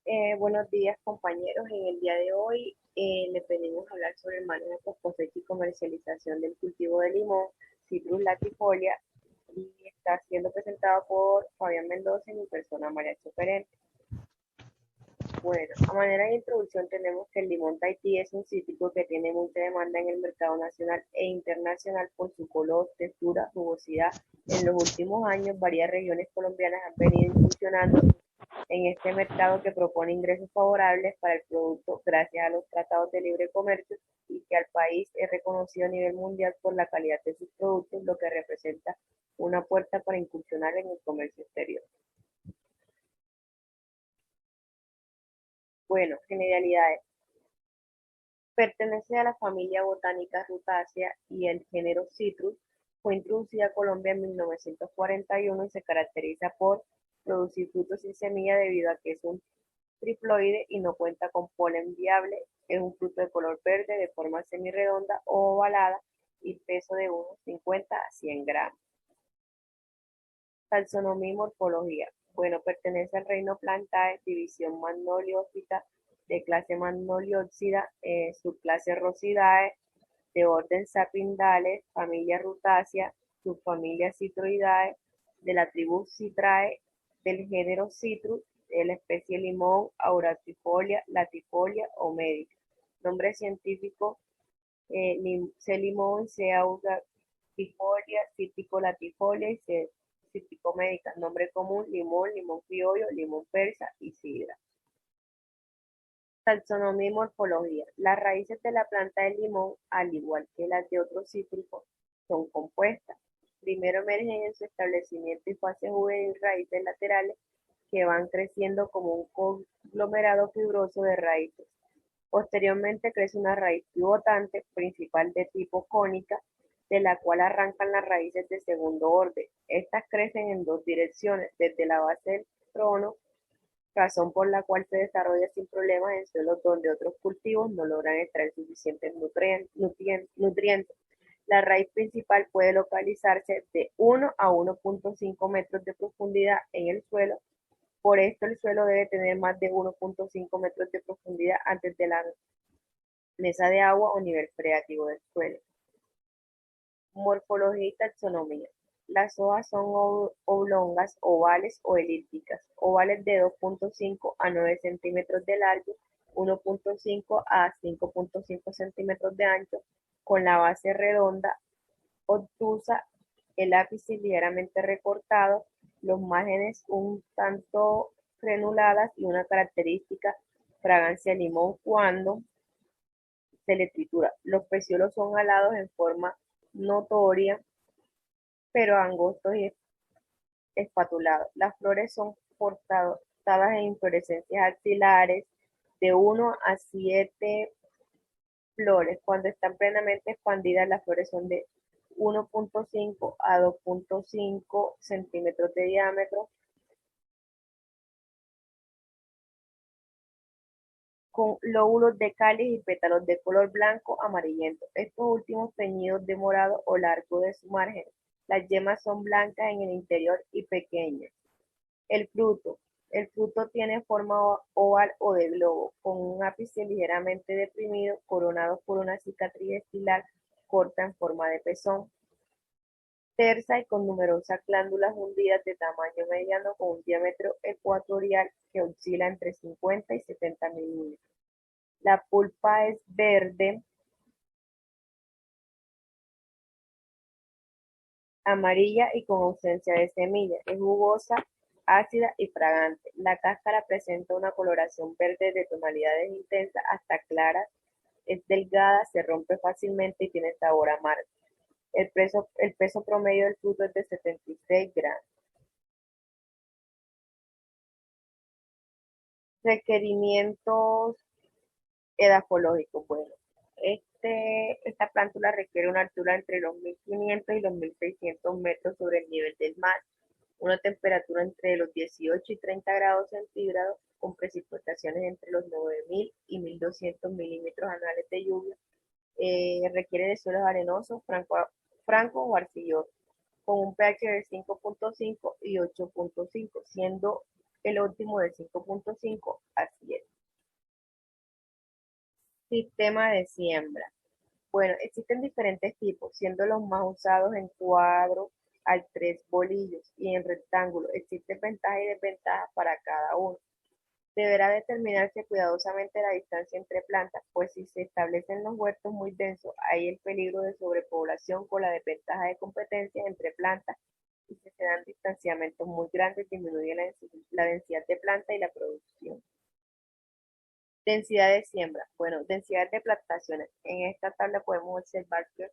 Buenos días, compañeros. En el día de hoy les venimos a hablar sobre el manejo post cosecha y comercialización del cultivo de limón, Citrus latifolia, y está siendo presentado por Fabián Mendoza y mi persona María Choferente. Bueno, a manera de introducción tenemos que el limón Tahití es un cítrico que tiene mucha demanda en el mercado nacional e internacional por su color, textura, jugosidad. En los últimos años, varias regiones colombianas han venido incursionando en este mercado que propone ingresos favorables para el producto gracias a los tratados de libre comercio y que al país es reconocido a nivel mundial por la calidad de sus productos, lo que representa una puerta para incursionar en el comercio exterior. Bueno, generalidades. Pertenece a la familia botánica Rutaceae y el género Citrus. Fue introducida a Colombia en 1941 y se caracteriza por producir frutos sin semilla debido a que es un triploide y no cuenta con polen viable. Es un fruto de color verde, de forma semirredonda o ovalada y peso de unos 50 a 100 gramos. Taxonomía y morfología. Bueno, pertenece al reino Plantae, división Magnoliófita, de clase Magnoliopsida, subclase Rosidae, de orden Sapindales, familia Rutacea, subfamilia Citroidae, de la tribu Citrae, del género Citrus, de la especie limón, Auratifolia, Latifolia o Medica. Nombre científico, C. limón, C. auratifolia, Cítrico latifolia y C. cítrico medica. Nombre común, limón, limón criollo, limón persa y sidra. Taxonomía y morfología. Las raíces de la planta del limón, al igual que las de otros cítricos, son compuestas. Primero emergen en su establecimiento y fase juvenil raíces laterales que van creciendo como un conglomerado fibroso de raíces. Posteriormente crece una raíz pivotante principal de tipo cónica, de la cual arrancan las raíces de segundo orden. Estas crecen en dos direcciones, desde la base del trono, razón por la cual se desarrolla sin problemas en suelos donde otros cultivos no logran extraer suficientes nutrientes. La raíz principal puede localizarse de 1 a 1.5 metros de profundidad en el suelo. Por esto el suelo debe tener más de 1.5 metros de profundidad antes de la mesa de agua o nivel freático del suelo. Morfología y taxonomía. Las hojas son oblongas, ovales o elípticas. Ovales de 2.5 a 9 centímetros de largo, 1.5 a 5.5 centímetros de ancho, con la base redonda, obtusa, el ápice ligeramente recortado, los márgenes un tanto granuladas y una característica fragancia limón cuando se le tritura. Los pecíolos son alados en forma notoria, pero angostos y espatulados. Las flores son portadas en inflorescencias axilares de 1 a 7 flores. Cuando están plenamente expandidas, las flores son de 1.5 a 2.5 centímetros de diámetro, con lóbulos de cáliz y pétalos de color blanco amarillento, estos últimos teñidos de morado o largo de su margen. Las yemas son blancas en el interior y pequeñas. El fruto. El fruto tiene forma oval o de globo, con un ápice ligeramente deprimido, coronado por una cicatriz estilar corta en forma de pezón. Tersa y con numerosas glándulas hundidas de tamaño mediano con un diámetro ecuatorial que oscila entre 50 y 70 milímetros. La pulpa es verde, amarilla y con ausencia de semillas. Es jugosa, ácida y fragante. La cáscara presenta una coloración verde de tonalidades intensas hasta claras. Es delgada, se rompe fácilmente y tiene sabor amargo. El peso promedio del fruto es de 76 gramos. Requerimientos edafológicos. Bueno, esta plántula requiere una altura entre los 1500 y los 1600 metros sobre el nivel del mar, una temperatura entre los 18 y 30 grados centígrados, con precipitaciones entre los 9000 y 1200 milímetros anuales de lluvia. Requiere de suelos arenosos, franco o arcillosos, con un pH de 5.5 y 8.5, siendo el óptimo de 5.5 a 7. Sistema de siembra. Bueno, existen diferentes tipos, siendo los más usados en cuadro al 3 bolillos y en rectángulo. Existen ventajas y desventajas para cada uno. Deberá determinarse cuidadosamente la distancia entre plantas, pues si se establecen los huertos muy densos, hay el peligro de sobrepoblación con la desventaja de competencia entre plantas y si se dan distanciamientos muy grandes disminuye la densidad de planta y la producción. Densidad de siembra. Bueno, densidad de plantaciones. En esta tabla podemos observar que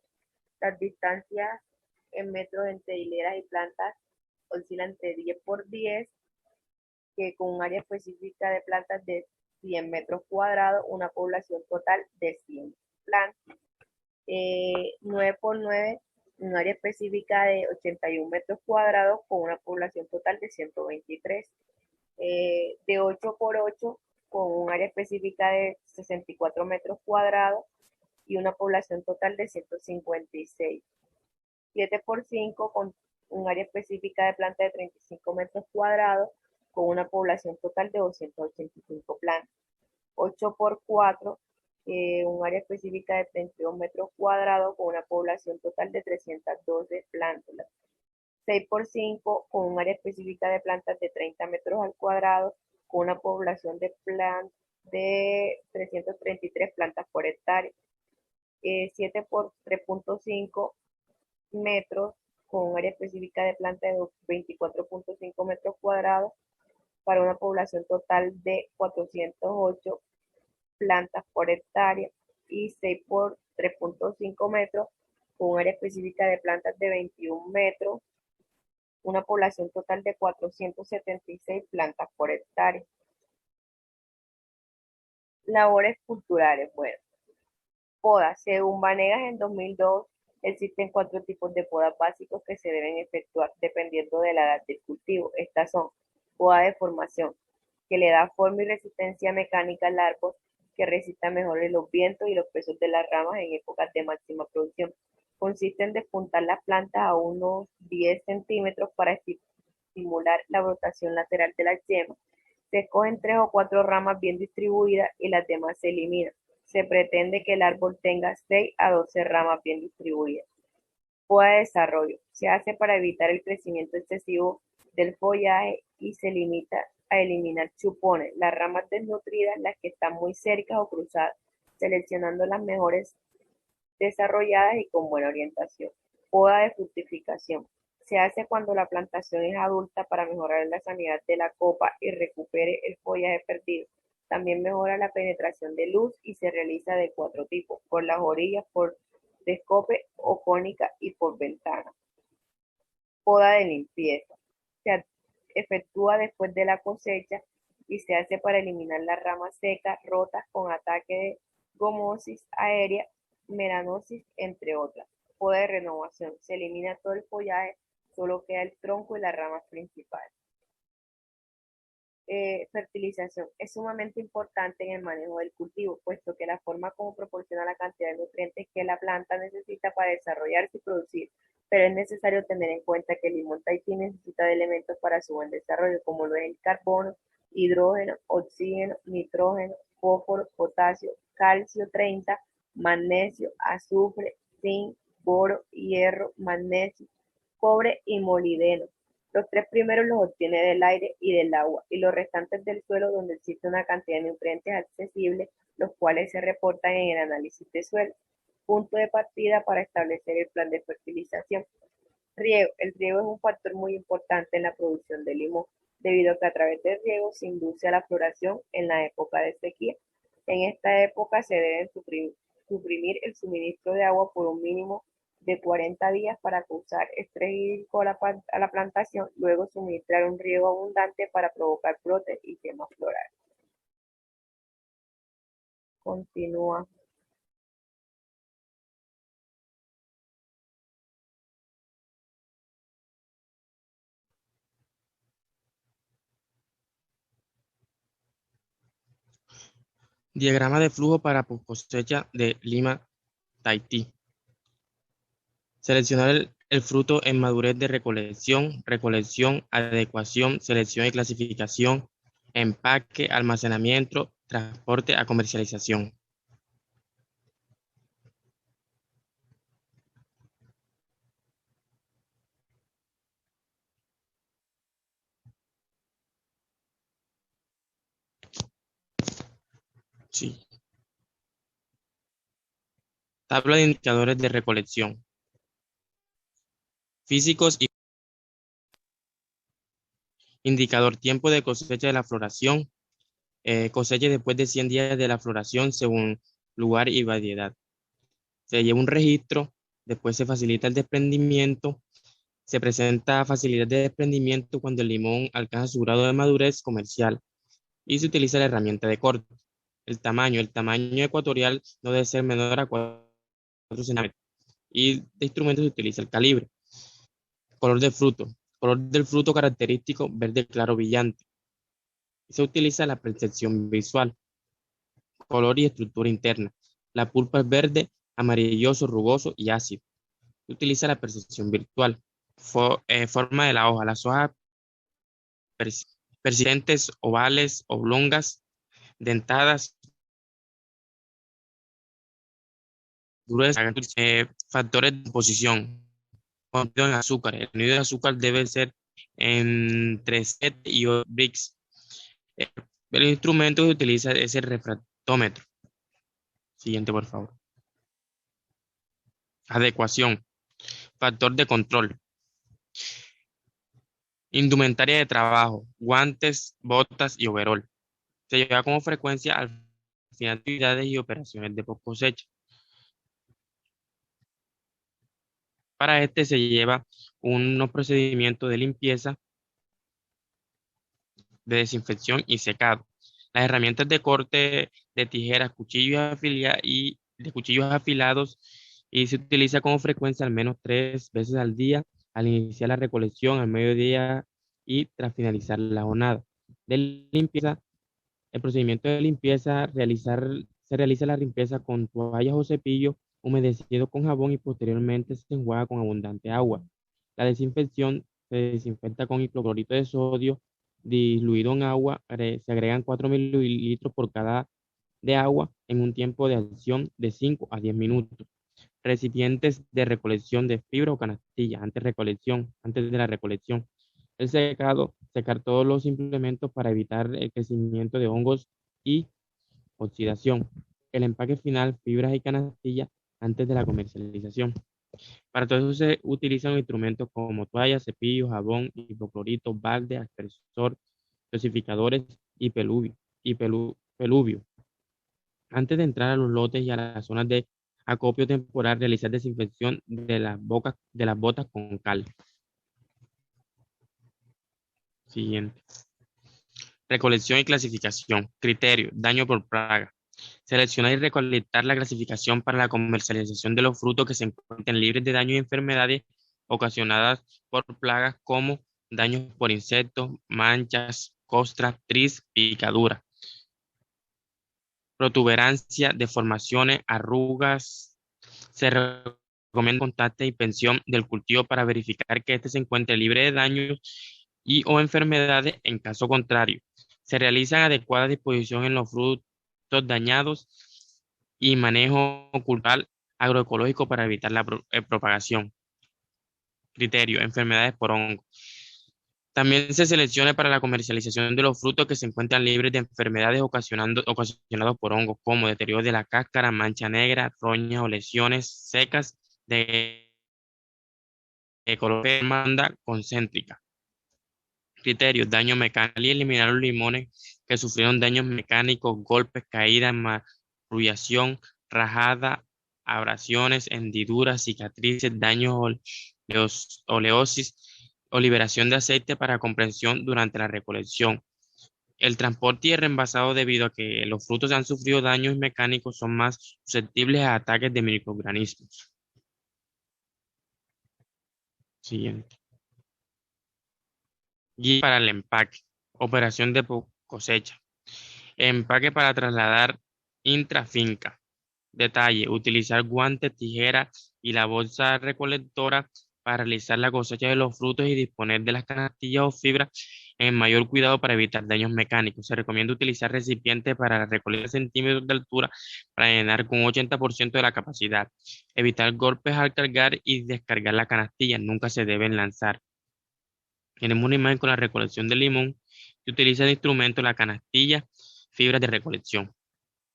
las distancias en metros entre hileras y plantas oscilan entre 10 por 10, que con un área específica de plantas de 100 metros cuadrados, una población total de 100 plantas. 9 por 9, un área específica de 81 metros cuadrados con una población total de 123. De 8 por 8, con un área específica de 64 metros cuadrados y una población total de 156. 7 por 5, con un área específica de planta de 35 metros cuadrados con una población total de 285 plantas. 8 por 4, un área específica de 32 metros cuadrados con una población total de 312 plantas. 6 por 5, con un área específica de plantas de 30 metros al cuadrado con una población de 333 plantas por hectárea. 7 por 3.5 metros con un área específica de planta de 24.5 metros cuadrados para una población total de 408 plantas por hectárea, y 6 por 3.5 metros con un área específica de plantas de 21 metros, una población total de 476 plantas por hectárea. Labores culturales. Bueno, podas. Según Vanegas en 2002, existen 4 tipos de podas básicos que se deben efectuar dependiendo de la edad del cultivo. Estas son: poda de formación, que le da forma y resistencia mecánica al árbol, que resista mejor los vientos y los pesos de las ramas en épocas de máxima producción. Consiste en despuntar las plantas a unos 10 centímetros para estimular la brotación lateral de las yemas. Se escogen 3 o 4 ramas bien distribuidas y las demás se eliminan. Se pretende que el árbol tenga 6 a 12 ramas bien distribuidas. Poda de desarrollo. Se hace para evitar el crecimiento excesivo del follaje y se limita a eliminar chupones, las ramas desnutridas, las que están muy cerca o cruzadas, seleccionando las mejores desarrolladas y con buena orientación. Poda de fructificación. Se hace cuando la plantación es adulta para mejorar la sanidad de la copa y recupere el follaje perdido. También mejora la penetración de luz y se realiza de 4 tipos: por las orillas, por descope o cónica y por ventana. Poda de limpieza. Se efectúa después de la cosecha y se hace para eliminar las ramas secas, rotas con ataque de gomosis aérea, melanosis, entre otras. Poda de renovación. Se elimina todo el follaje, solo queda el tronco y las ramas principales. Fertilización. Es sumamente importante en el manejo del cultivo, puesto que la forma como proporciona la cantidad de nutrientes que la planta necesita para desarrollarse y producir, pero es necesario tener en cuenta que el limón Tahití necesita de elementos para su buen desarrollo, como lo es el carbono, hidrógeno, oxígeno, nitrógeno, fósforo, potasio, calcio 30, magnesio, azufre, zinc, boro, hierro, magnesio, cobre y molibdeno. Los 3 primeros los obtiene del aire y del agua, y los restantes del suelo, donde existe una cantidad de nutrientes accesibles, los cuales se reportan en el análisis de suelo. Punto de partida para establecer el plan de fertilización. Riego. El riego es un factor muy importante en la producción de limón, debido a que a través del riego se induce a la floración en la época de sequía. En esta época se debe suprimir el suministro de agua por un mínimo de 40 días para causar estrés hídrico a la plantación, luego suministrar un riego abundante para provocar brotes y quema floral. Continúa. Diagrama de flujo para cosecha de lima Tahití. Seleccionar El fruto en madurez de recolección, adecuación, selección y clasificación, empaque, almacenamiento, transporte a comercialización. Sí. Tabla de indicadores de recolección. Físicos y indicador tiempo de cosecha de la floración. Cosecha después de 100 días de la floración según lugar y variedad. Se lleva un registro, después se facilita el desprendimiento. Se presenta facilidad de desprendimiento cuando el limón alcanza su grado de madurez comercial y se utiliza la herramienta de corte. El tamaño ecuatorial no debe ser menor a 4 centímetros y de instrumento se utiliza el calibre. Color del fruto característico verde claro brillante. Se utiliza la percepción visual. Color y estructura interna. La pulpa es verde, amarilloso, rugoso y ácido. Se utiliza la percepción virtual. Forma de la hoja. Las hojas persistentes, ovales, oblongas, dentadas, gruesas. Factores de composición. Contenido en azúcar. El contenido de azúcar debe ser entre 7 y 8 Brix. El instrumento que utiliza es el refractómetro. Siguiente, por favor. Adecuación. Factor de control. Indumentaria de trabajo. Guantes, botas y overol. Se lleva como frecuencia al final de actividades y operaciones de post cosecha. Para este se lleva unos procedimientos de limpieza, de desinfección y secado. Las herramientas de corte de tijeras, cuchillos afilados y se utiliza con frecuencia al menos 3 veces al día al iniciar la recolección, al mediodía y tras finalizar la jornada de limpieza. El procedimiento de limpieza, se realiza la limpieza con toallas o cepillo humedecido con jabón y posteriormente se enjuaga con abundante agua. La desinfección se desinfecta con hipoclorito de sodio diluido en agua. Se agregan 4 mililitros por cada de agua en un tiempo de acción de 5 a 10 minutos. Recipientes de recolección de fibra o canastilla antes de la recolección. El secado, secar todos los implementos para evitar el crecimiento de hongos y oxidación. El empaque final, fibras y canastillas antes de la comercialización. Para todo eso se utilizan instrumentos como toallas, cepillos, jabón, hipoclorito, balde, aspersor, dosificadores y peluvio. Antes de entrar a los lotes y a las zonas de acopio temporal, realizar desinfección de las botas con cal. Siguiente. Recolección y clasificación. Criterio. Daño por plaga. Seleccionar y recolectar la clasificación para la comercialización de los frutos que se encuentren libres de daños y enfermedades ocasionadas por plagas como daños por insectos, manchas, costras, tris, picadura, protuberancia, deformaciones, arrugas. Se recomienda contacto y pensión del cultivo para verificar que éste se encuentre libre de daños y o enfermedades. En caso contrario, se realizan adecuadas disposiciones en los frutos dañados y manejo cultural agroecológico para evitar la propagación. Criterio: enfermedades por hongo. También se selecciona para la comercialización de los frutos que se encuentran libres de enfermedades ocasionados por hongos, como deterioro de la cáscara, mancha negra, roñas o lesiones secas de color manda concéntrica. Criterios: daño mecánico y eliminar los limones que sufrieron daños mecánicos, golpes, caídas, marrullación, rajada, abrasiones, hendiduras, cicatrices, daños, oleosis o liberación de aceite para comprensión durante la recolección. El transporte y el reenvasado, debido a que los frutos han sufrido daños mecánicos, son más susceptibles a ataques de microorganismos. Siguiente. Guía para el empaque. Operación de cosecha. Empaque para trasladar intrafinca. Detalle: utilizar guantes, tijeras y la bolsa recolectora para realizar la cosecha de los frutos y disponer de las canastillas o fibras en mayor cuidado para evitar daños mecánicos. Se recomienda utilizar recipientes para la recolección de centímetros de altura para llenar con un 80% de la capacidad. Evitar golpes al cargar y descargar la canastilla. Nunca se deben lanzar. Tenemos una imagen con la recolección del limón que utiliza de instrumento la canastilla, fibras de recolección.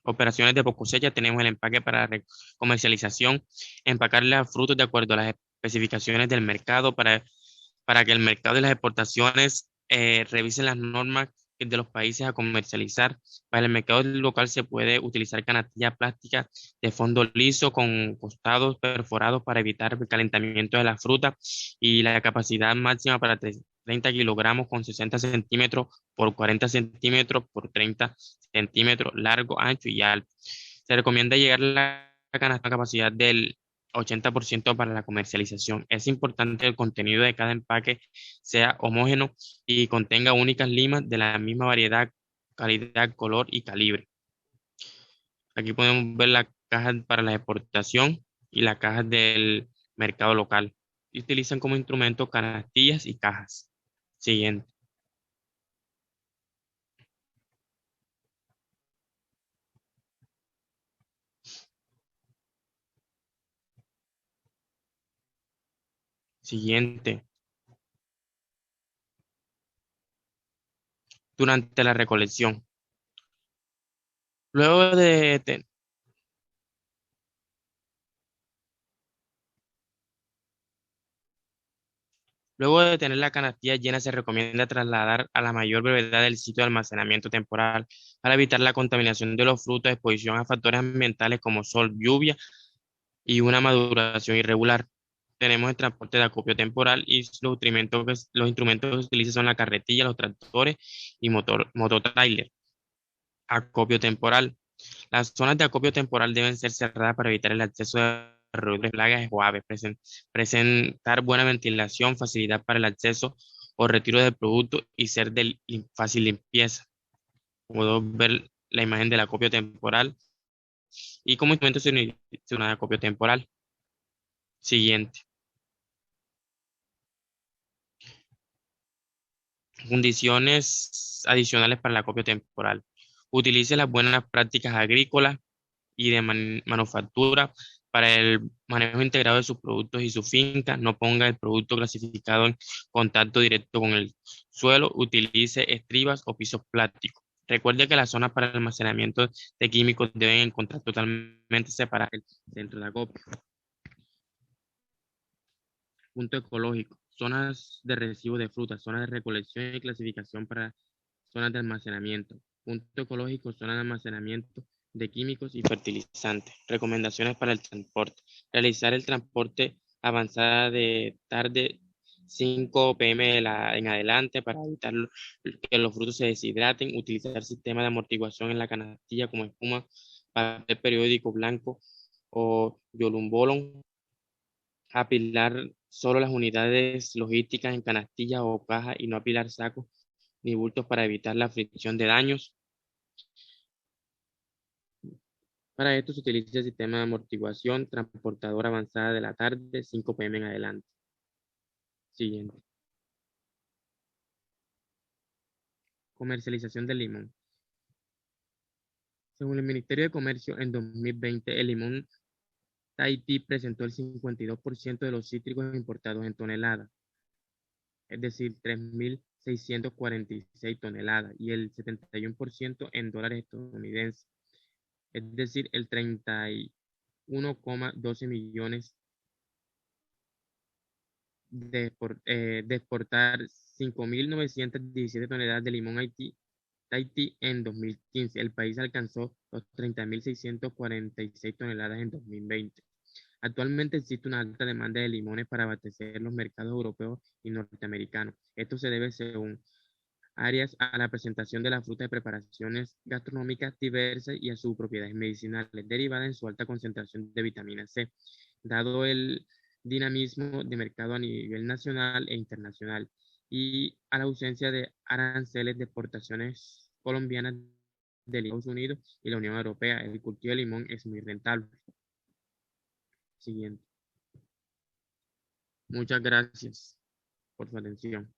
Operaciones de post cosecha, tenemos el empaque para comercialización, empacar los frutos de acuerdo a las especificaciones del mercado para que el mercado y las exportaciones revisen las normas de los países a comercializar. Para el mercado local se puede utilizar canastilla plástica de fondo liso con costados perforados para evitar el calentamiento de la fruta y la capacidad máxima para 30 kilogramos con 60 centímetros por 40 centímetros por 30 centímetros, largo, ancho y alto. Se recomienda llegar a la canasta a capacidad del 80% para la comercialización. Es importante que el contenido de cada empaque sea homogéneo y contenga únicas limas de la misma variedad, calidad, color y calibre. Aquí podemos ver las cajas para la exportación y las cajas del mercado local. Y utilizan como instrumento canastillas y cajas. Siguiente. Siguiente. Durante la recolección. Luego de, te- Luego de tener la canastilla llena, se recomienda trasladar a la mayor brevedad del sitio de almacenamiento temporal para evitar la contaminación de los frutos, exposición a factores ambientales como sol, lluvia y una maduración irregular. Tenemos el transporte de acopio temporal y los instrumentos que se utilizan son la carretilla, los tractores y mototrailer. Acopio temporal. Las zonas de acopio temporal deben ser cerradas para evitar el acceso de roedores, plagas o aves. Presentar buena ventilación, facilidad para el acceso o retiro del producto y ser de fácil limpieza. Puedo ver la imagen del acopio temporal y como instrumento se utiliza un acopio temporal. Siguiente. Condiciones adicionales para el acopio temporal. Utilice las buenas prácticas agrícolas y de manufactura para el manejo integrado de sus productos y su finca. No ponga el producto clasificado en contacto directo con el suelo. Utilice estribas o pisos plásticos. Recuerde que las zonas para el almacenamiento de químicos deben encontrar totalmente separadas del centro de acopio. Punto ecológico. Zonas de recibo de frutas, zonas de recolección y clasificación para zonas de almacenamiento. Punto ecológico, zonas de almacenamiento de químicos y fertilizantes. Recomendaciones para el transporte. Realizar el transporte avanzada de tarde 5 p.m. en adelante para evitar que los frutos se deshidraten. Utilizar sistema de amortiguación en la canastilla como espuma, papel periódico blanco o yolumbolon. Apilar solo las unidades logísticas en canastillas o cajas y no apilar sacos ni bultos para evitar la fricción de daños. Para esto se utiliza el sistema de amortiguación transportadora avanzada de la tarde, 5 p.m. en adelante. Siguiente. Comercialización del limón. Según el Ministerio de Comercio, en 2020 el limón Tahití presentó el 52% de los cítricos importados en toneladas, es decir, 3.646 toneladas, y el 71% en dólares estadounidenses, es decir, el 31,12 millones de exportar 5.917 toneladas de limón Tahití en 2015. El país alcanzó los 30.646 toneladas en 2020. Actualmente existe una alta demanda de limones para abastecer los mercados europeos y norteamericanos. Esto se debe, según áreas, a la presentación de la fruta de preparaciones gastronómicas diversas y a sus propiedades medicinales, derivadas en su alta concentración de vitamina C, dado el dinamismo de mercado a nivel nacional e internacional, y a la ausencia de aranceles de exportaciones colombianas de Estados Unidos y la Unión Europea. El cultivo de limón es muy rentable. Siguiente. Muchas gracias por su atención.